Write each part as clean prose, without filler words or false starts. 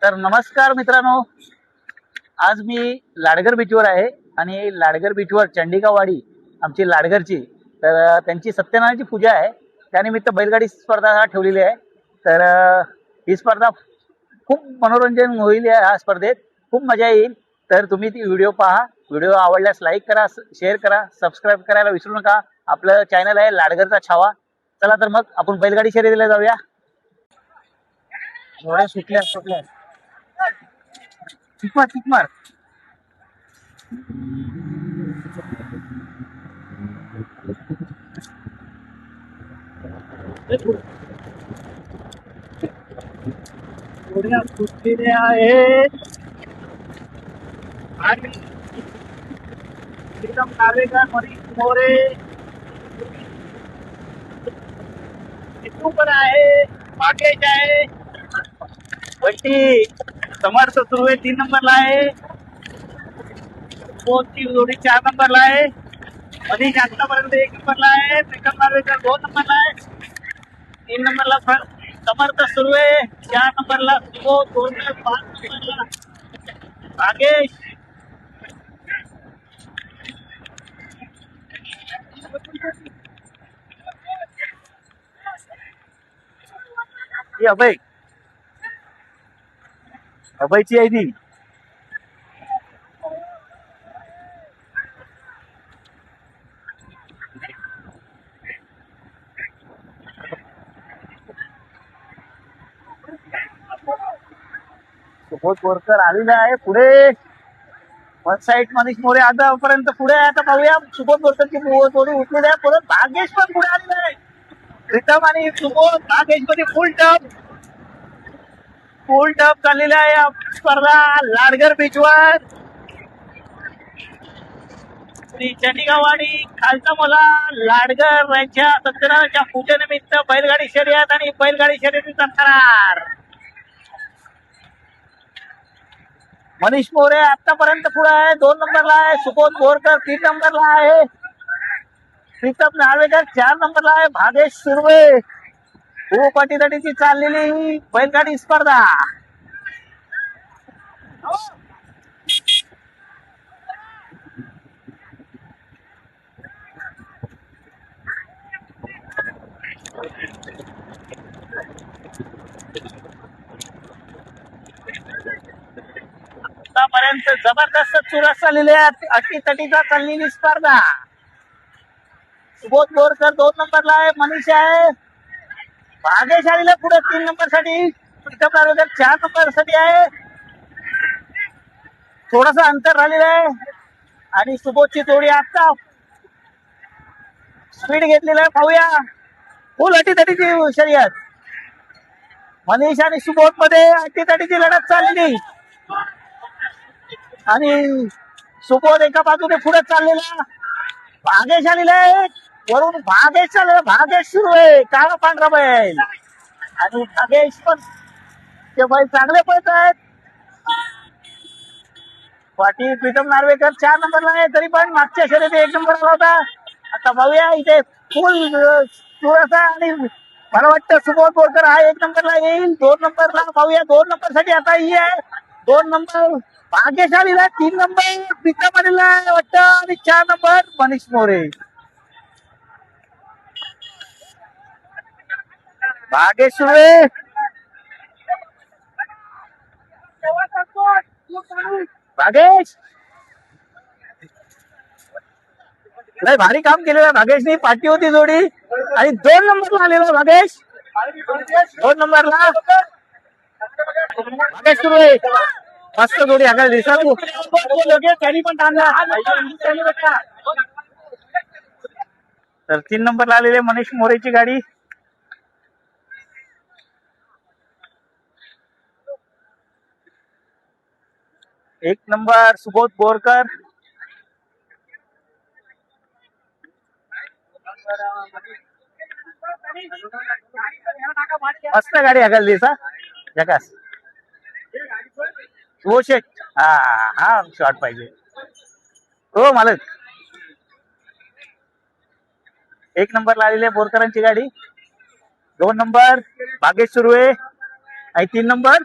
तर नमस्कार मित्रांनो, आज मी लाडगर बीचवर आहे आणि लाडगर बीचवर चंडिकावाडी आमची लाडगरची तर त्यांची सत्यनारायणाची पूजा आहे. त्यानिमित्त बैलगाडी स्पर्धा ठेवलेली आहे. तर ही स्पर्धा खूप मनोरंजन होईल. या स्पर्धेत खूप मजा येईल. तर तुम्ही ती व्हिडिओ पहा. व्हिडिओ आवडल्यास लाईक करा, शेअर करा, सबस्क्राईब करायला विसरू नका. आपलं चॅनल आहे लाडगरचा छावा. चला तर मग आपण बैलगाडी शर्यतीला जाऊया. थोड्या सुटल्या चिक मार थोड्या सुटलेल्या आहेत आणि एकदम नावेगार मनीष मोरे इथू पण आहे, पाकेश आहे, बंटी समर्थ सुरू आहे 3 नंबरला आहे. ची जोडी 4 नंबरला आहे. मनीष आतापर्यंत 1 नंबरला आहे. प्रीतम नार्वेकर 2 नंबरला आहे. 3 नंबरला समर्थ सुरू आहे. 4 नंबरला सुबोध, 5 नंबरला भागेश, अभय अभयची आहे ती. सुबोध बोरकर आलेला आहे पुढे. वन साईड मनीष मोरे आतापर्यंत पुढे आहे. आता पाहूया सुबोध बोरकरची थोडी उठलेली आहे. परत भागेश पण पुढे आलेला आहे. प्रीतम आणि सुबोध भागेश मध्ये फुल टप चाललेला आहे स्पर्धा लाडगर बीचवर. श्री चंडिकावाडी खालचा मला लाडगर यांच्या सत्यनारायणाच्या पूजेनिमित्त बैलगाडी शर्यत आणि बैलगाडी शर्यतीचा थरार. मनीष मोरे आतापर्यंत पुढे आहे. 2 नंबरला आहे. सुबोध बोरकर 3 नंबरला आहे. प्रीतम नार्वेकर 4 नंबरला आहे. भागेश सुर्वे. खूप अटीतटीची चाललेली बैलगाडी स्पर्धा. आतापर्यंत जबरदस्त चुरस चाललेली आहे. अटीतटीचा चाललेली स्पर्धा. सुबोध बोरकर 2 नंबरला आहे. मनीष आहे. भागेश आलेला पुढे 3 नंबर साठी. प्रीतम नार्वेकर 4 नंबर साठी आहे. थोडस अंतर राहिलेलं आहे आणि सुबोधची जोडी आता स्पीड घेतलेलं आहे. पाहूया फुल अटीतटीची शर्यत. मनीष आणि सुबोध मध्ये अटीतटीची लढत चाललेली आणि सुबोध एका बाजूने पुढे चाललेला. भागेश आलेला आहे. वरून भागेश चाललेला. भागेश सुरू आहे. काळा पांढरा बैल आणि भागेश पण ते बैल चांगले पळत आहेत. पाटील प्रीतम नार्वेकर 4 नंबरला आहे. तरी पण मागच्या शर्यतीत 1 नंबरला होता. आता पाहूया इथे फुल चुरस आणि मला वाटतं सुबोध बोरकर हा 1 नंबरला येईल. 2 नंबरला पाहूया. 2 नंबर साठी आता ही आहे. 2 नंबर भागेश आलेला. 3 नंबर प्रीतम आलेला वाटतं आणि 4 नंबर मनीष मोरे. भागेश सुरे भागेश नाही भारी काम केलेलं भागेशनी. पाठी होती जोडी आणि 2 नंबरला आलेला भागेश. 2 नंबरला भागेश सुरू आहे. मस्त जोडी आगायला दिसत त्यांनी पण तर 3 नंबरला आलेले मनीष मोरेची गाडी. एक नंबर सुबोध बोरकर. मस्त गाडी आगायला दिसा जकास. हो शेट. हा शॉट पाहिजे हो मालक. 1 नंबरला आलेली आहे बोरकरांची गाडी. 2 नंबर भागेश सुरू आहे आणि 3 नंबर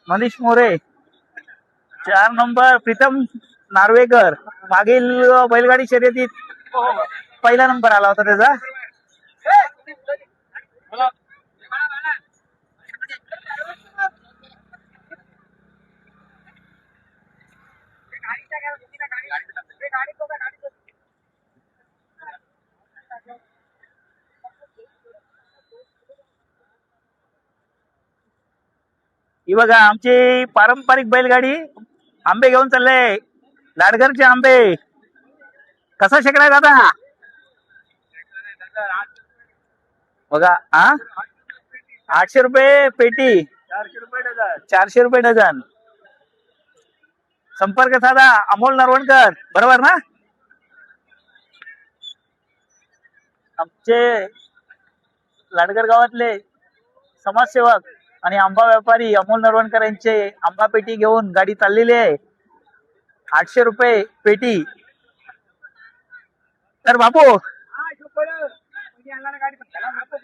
मनीष मोरे, 4 नंबर प्रीतम नार्वेकर. मागील बैलगाडी शर्यतीत पहिला नंबर आला होता त्याचा. ही बघा आमची पारंपरिक बैलगाडी आंबे घेऊन चालले. लाडघरचे आंबे. कसा शेकडा दादा? बघा 800 रुपये पेटी, 400 रुपये डझन. संपर्क साधा अमोल नरवणकर, बरोबर ना? आमचे लाडघर गावातले समाजसेवक आणि आंबा व्यापारी अमोल नरवणकर यांचे आंबा पेटी घेऊन गाडी चाललेली आहे. 800 रुपये पेटी. तर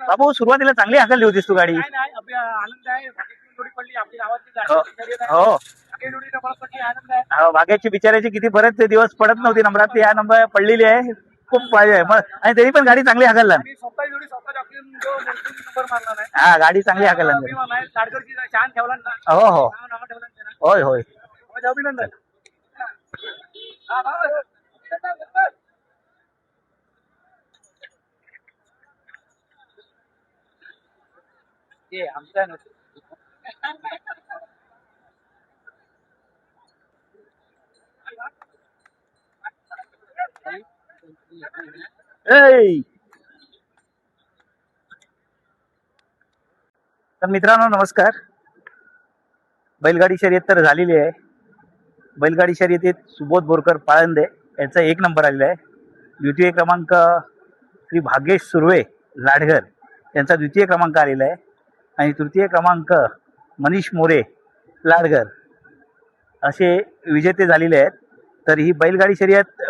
बाबू सुरुवातीला चांगली हाकलली होतीस तू गाडी. हो भाग्याची बिचारायची किती बरेच दिवस पडत नव्हती नंबरात. या नंबर पडलेली आहे खूप पाहिजे आणि तरी पण गाडी चांगली हाकलला. हा गाडी चांगली हाकलला. हो हो होय होय. अभिनंदन. आमच्या तर मित्रांनो नमस्कार. बैलगाडी शर्यत तर झालेली आहे. बैलगाडी शर्यतीत सुबोध बोरकर पाळंदे यांचा 1 नंबर आलेला आहे. द्वितीय क्रमांक श्री भाग्येश सुर्वे लाडघर यांचा द्वितीय क्रमांक आलेला आहे. आणि तृतीय क्रमांक मनीष मोरे लाडघर असे विजेते झालेले आहेत. तर ही बैलगाडी शर्यत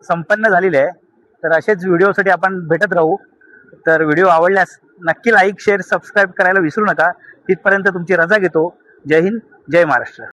संपन्न झालेली आहे. तर असेच व्हिडिओसाठी आपण भेटत राहू. तर व्हिडिओ आवडल्यास नक्की लाईक शेअर सबस्क्राईब करायला विसरू नका. तिथपर्यंत तुमची रजा घेतो. जय हिंद, जय महाराष्ट्र.